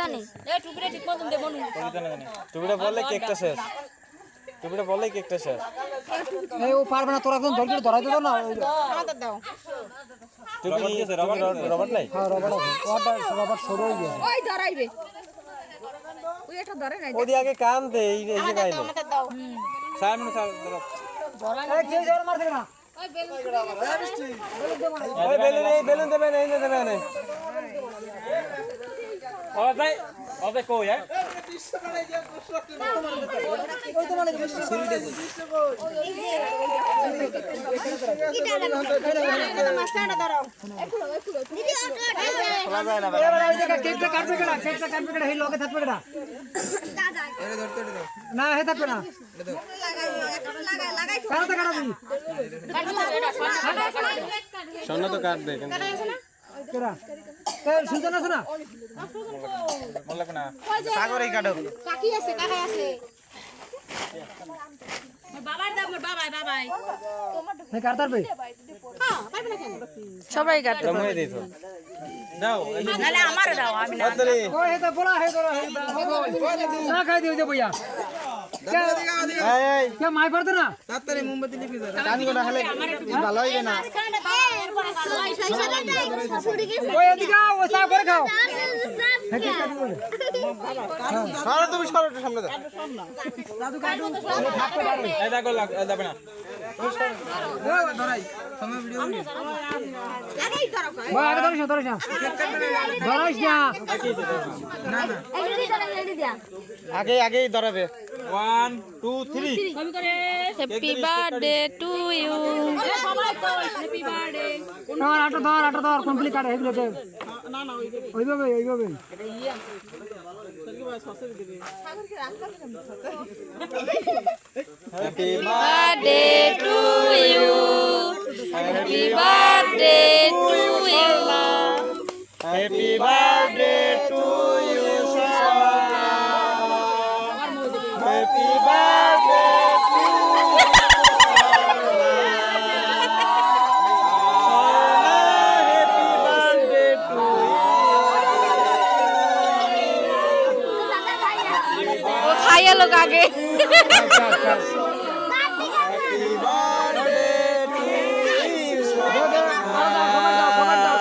নি এ টুপিটা ঠিক মতন দেব নি টুপিটা বললে কেকটা শেষ টুপিটা বললে কেকটা শেষ এই ও পারবে না তোরা একদম ধরাই দিও না আমাদের দাও টুপি নিয়েছে রবার্ট নাই হ্যাঁ রবার্ট সরো হয়ে গেছে ওই ধরাইবে ওই এটা ধরে নাই ওদি আগে কান দে এই যে গাইলে আমাদের দাও সামনে ধরো এই কে জোর মার দেবে না ওই বেলুন ওই বেলুন দেবেন এই দেবেন ও ভাই কই হ্যাঁ ওই তো মানে মাস্টারটা ধরো দিদি খোলা যায় না এবারে এই জায়গা কেকটা কাটবে কেডা এই লগে থাকবে কেডা এরে ধরতে দাও না হে থাকবে না লাগাই কাটা দিবি সোনা তো কাটবে কিন্তু কেডা এ সুজন আছে না বললা না সাগরেই কাটো কাকি আছে কাকা আছে বাবার দাও বাবাই হে কাটতারবে হ্যাঁ পাইবে না কেন সবাই কাটতে জমে দিত দাও নালে আমারও দাও আমি না হাতরে ওই হে তো বলা হে তোরা না খাই দিও যে ভইয়া এই এই কে মাই পারতে না তাড়াতাড়ি মোমবাতি লিখে দাও কান গোটা হলে ভালো হইবে না ওই এদিকে আও ওই চা করে খাও হে কে কাটি বলে সরো তুমি সরো একটু সামনে দাও দাদু কাটু এই দেখো যাবে না ধরাই লাগাই ধরো ভাই আগে ধরিস না আগেই ধরাবে 1 2 3 হ্যাপি বার্থডে টু ইউ সবাই তো হ্যাপি বার্থডে আটা ধর কমপ্লিট কাটে হেগুলো দে ওইভাবে happy birthday to you happy birthday to you happy birthday to you happy birthday to happy birthday to ও খাইয়া লোক আগে হ্যাপি বার্থডে টু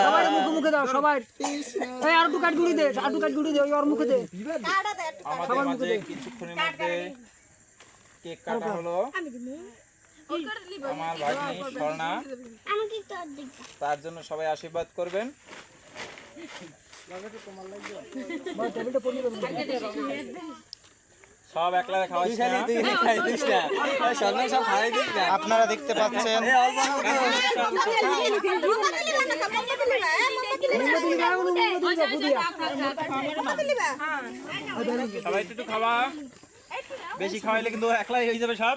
সবাই মুখে দাও সবাই এই আর টু কাট গুড়ি দে ওই ওর মুখে দে আমাদের মাঝে কিছুক্ষণের মধ্যে কেক কাটা হলো আমার ভাগ্নি স্বর্ণা তার জন্য সবাই আশীর্বাদ করবেন সব একলা খাওয়াইছি না আপনারা দেখতে পাচ্ছেন সবাই একটু খাওয়া বেশি খাওয়াইলে কিন্তু একলাই হয়ে যাবে সব